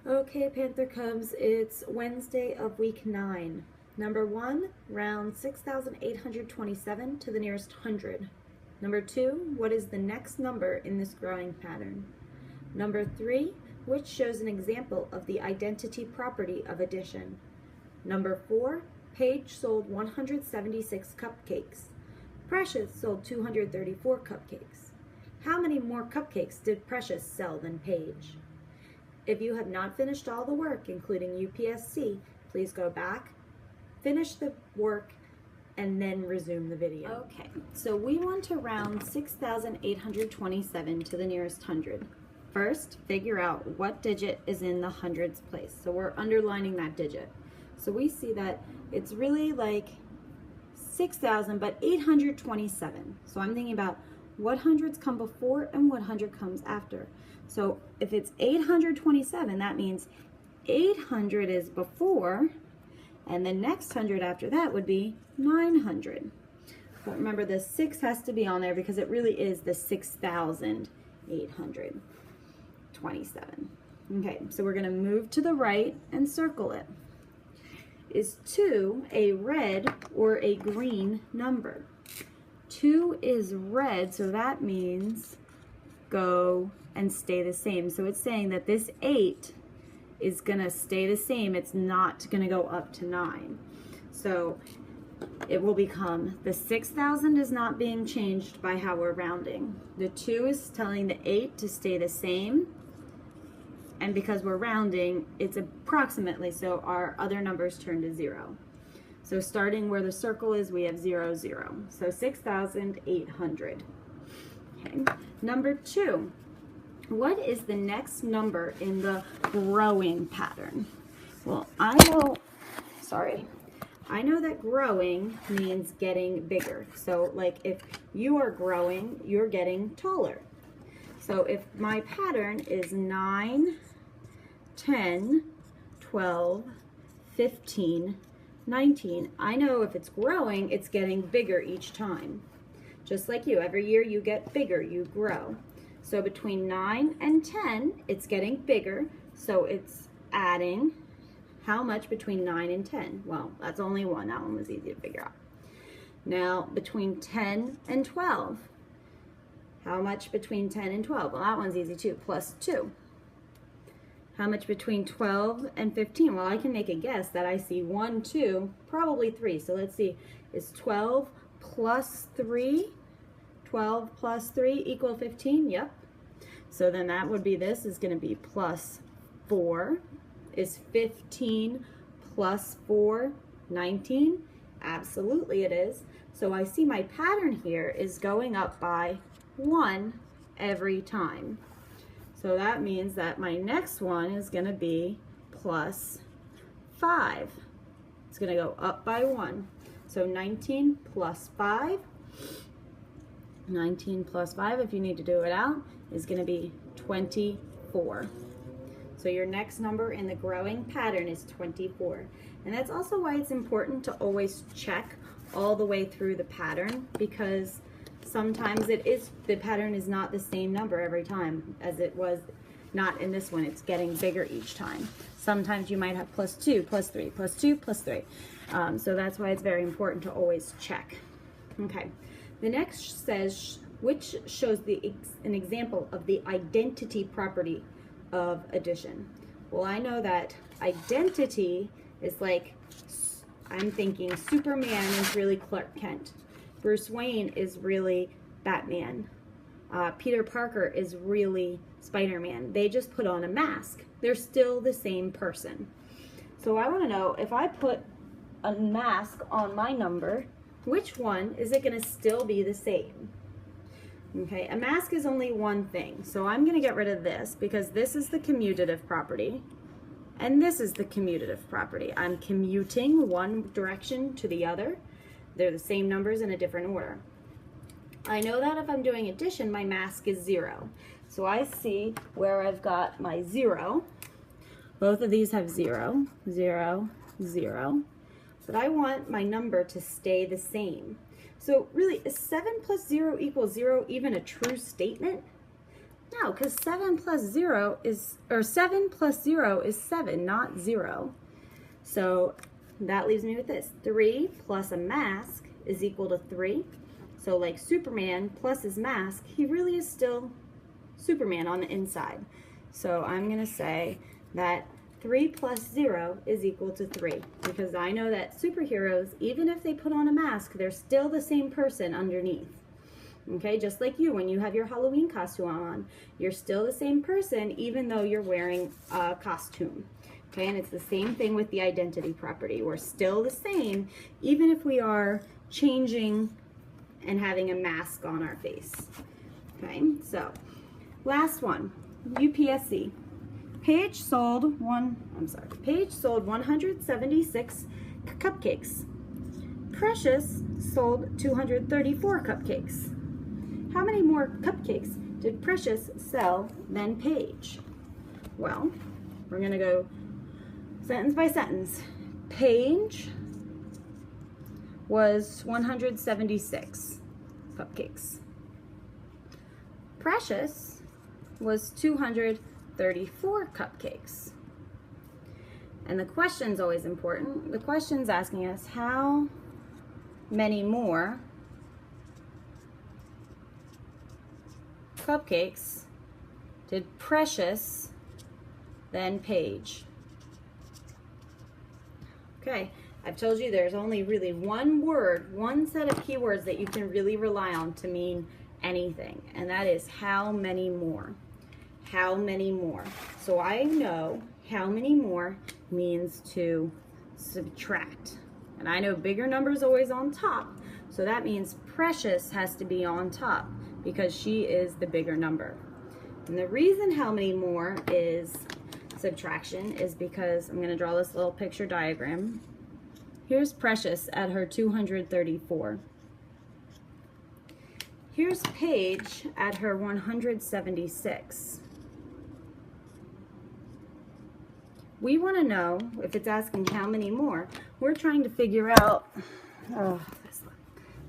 Okay, Panther Cubs, it's Wednesday of week 9. Number 1, round 6,827 to the nearest hundred. Number 2, what is the next number in this growing pattern? Number 3, which shows an example of the identity property of addition? Number 4, Paige sold 176 cupcakes. Precious sold 234 cupcakes. How many more cupcakes did Precious sell than Paige? If you have not finished all the work, including UPSC, please go back, finish the work, and then resume the video. Okay, so we want to round 6,827 to the nearest hundred. First, figure out what digit is in the hundreds place. So we're underlining that digit. So we see that it's really like 6,000, but 827. So I'm thinking about what hundreds come before and what hundred comes after. So if it's 827, that means 800 is before, and the next hundred after that would be 900. But remember, the 6 has to be on there because it really is the 6,827. Okay, so we're going to move to the right and circle it. Is 2 a red or a green number? 2 is red, so that means go and stay the same. So it's saying that this 8 is going to stay the same. It's not going to go up to 9. So it will become the 6,000 is not being changed by how we're rounding. The 2 is telling the 8 to stay the same. And because we're rounding, it's approximately, so our other numbers turn to 0. So starting where the circle is, we have 0, 0. So 6,800. Okay. Number 2, what is the next number in the growing pattern? Well, I know that growing means getting bigger. So like if you are growing, you're getting taller. So if my pattern is 9, 10, 12, 15, 19, I know if it's growing, it's getting bigger each time. Just like you, every year you get bigger, you grow. So between 9 and 10, it's getting bigger, so it's adding how much between 9 and 10? Well, that's only 1, that one was easy to figure out. Now, between 10 and 12, how much between 10 and 12? Well, that one's easy too, plus 2. How much between 12 and 15? Well, I can make a guess that I see 1, 2, probably 3. So let's see, is 12 plus 3? 12 plus 3 equal 15? Yep. So then that would be, this is going to be plus 4. Is 15 plus 4 19? Absolutely it is. So I see my pattern here is going up by 1 every time. So that means that my next one is going to be plus 5. It's going to go up by 1. So 19 plus 5, 19 plus 5, if you need to do it out, is going to be 24. So your next number in the growing pattern is 24. And that's also why it's important to always check all the way through the pattern, because sometimes the pattern is not the same number every time as it was not in this one. It's getting bigger each time. Sometimes you might have plus 2, plus 3, plus 2, plus 3. So that's why it's very important to always check. Okay, the next says, which shows an example of the identity property of addition. Well, I know that identity is like, I'm thinking Superman is really Clark Kent. Bruce Wayne is really Batman. Peter Parker is really Spider-Man. They just put on a mask. They're still the same person. So I want to know, if I put a mask on my number, which one is it going to still be the same? Okay, a mask is only one thing. So I'm going to get rid of this because this is the commutative property and this is the commutative property. I'm commuting one direction to the other. They're the same numbers in a different order. I know that if I'm doing addition, my mask is 0. So I see where I've got my 0. Both of these have 0, 0, 0. But I want my number to stay the same. So really, is 7 plus 0 equals 0 even a true statement? No, because 7 plus 0 is 7, not 0. So that leaves me with this. 3 plus a mask is equal to 3. So like Superman plus his mask, he really is still Superman on the inside. So I'm going to say that 3 plus 0 is equal to 3, because I know that superheroes, even if they put on a mask, they're still the same person underneath. Okay, just like you, when you have your Halloween costume on, you're still the same person even though you're wearing a costume. Okay, and it's the same thing with the identity property. We're still the same even if we are changing and having a mask on our face. Okay, so last one, UPSC. Paige sold 176 cupcakes. Precious sold 234 cupcakes. How many more cupcakes did Precious sell than Paige? Well, we're going to go sentence by sentence. Paige was 176 cupcakes. Precious was 234 cupcakes. And the question's always important. The question's asking us how many more cupcakes did Precious than Paige? Okay, I've told you there's only really one word, one set of keywords that you can really rely on to mean anything, and that is how many more. How many more. So I know how many more means to subtract. And I know bigger number is always on top, so that means Precious has to be on top because she is the bigger number. And the reason how many more is subtraction is because I'm going to draw this little picture diagram. Here's Precious at her 234. Here's Paige at her 176. We want to know, if it's asking how many more, we're trying to figure out, this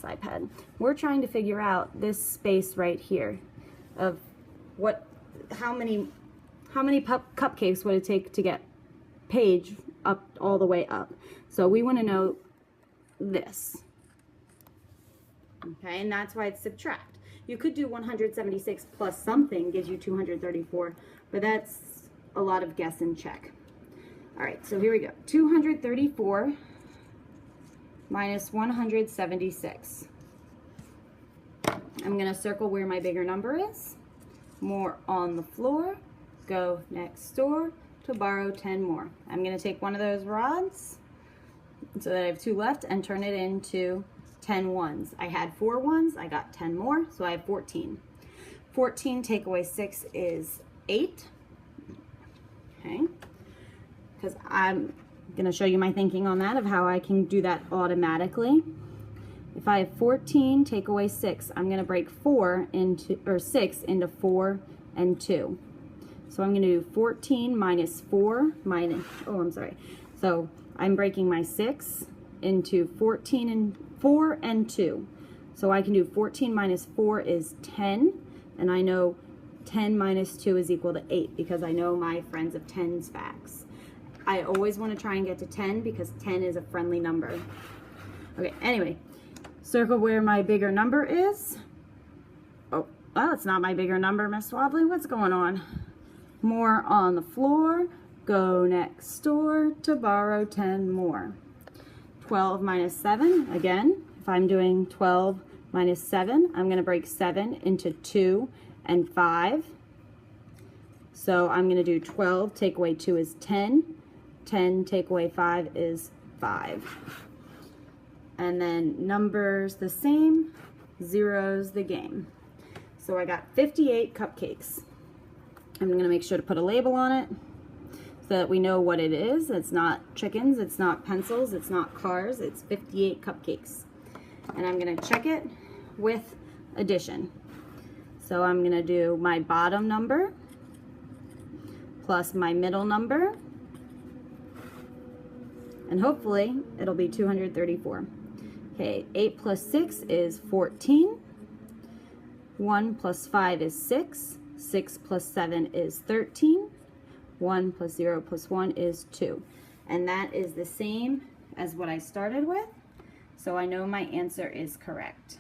iPad, we're trying to figure out this space right here of how many cupcakes would it take to get Paige up all the way up. So we want to know this. Okay, and that's why it's subtract. You could do 176 plus something gives you 234, but that's a lot of guess and check. All right, so here we go. 234 minus 176. I'm going to circle where my bigger number is. More on the floor. Go next door to borrow 10 more. I'm going to take one of those rods so that I have 2 left and turn it into 10 ones. I had 4 ones. I got 10 more, so I have 14. 14 take away 6 is 8. Okay. Because I'm going to show you my thinking on that of how I can do that automatically. If I have 14, take away 6, I'm going to break 6 into 4 and 2. So I'm going to do 14 minus 4 minus, So I'm breaking my 6 into 14 and 4 and 2. So I can do 14 minus 4 is 10, and I know 10 minus 2 is equal to 8 because I know my friends of 10's facts. I always want to try and get to 10 because 10 is a friendly number. Okay, anyway, circle where my bigger number is. Oh, well, it's not my bigger number, Miss Wobbly. What's going on? More on the floor. Go next door to borrow 10 more. 12 minus 7, again, if I'm doing 12 minus 7, I'm going to break 7 into 2 and 5. So I'm going to do 12, take away 2 is 10. 10 take away 5 is 5. And then numbers the same, zeros the game. So I got 58 cupcakes. I'm going to make sure to put a label on it so that we know what it is. It's not chickens, it's not pencils, it's not cars, it's 58 cupcakes. And I'm going to check it with addition. So I'm going to do my bottom number plus my middle number, and hopefully it'll be 234. Okay, 8 plus 6 is 14. 1 plus 5 is 6. 6 plus 7 is 13. 1 plus 0 plus 1 is 2. And that is the same as what I started with. So I know my answer is correct.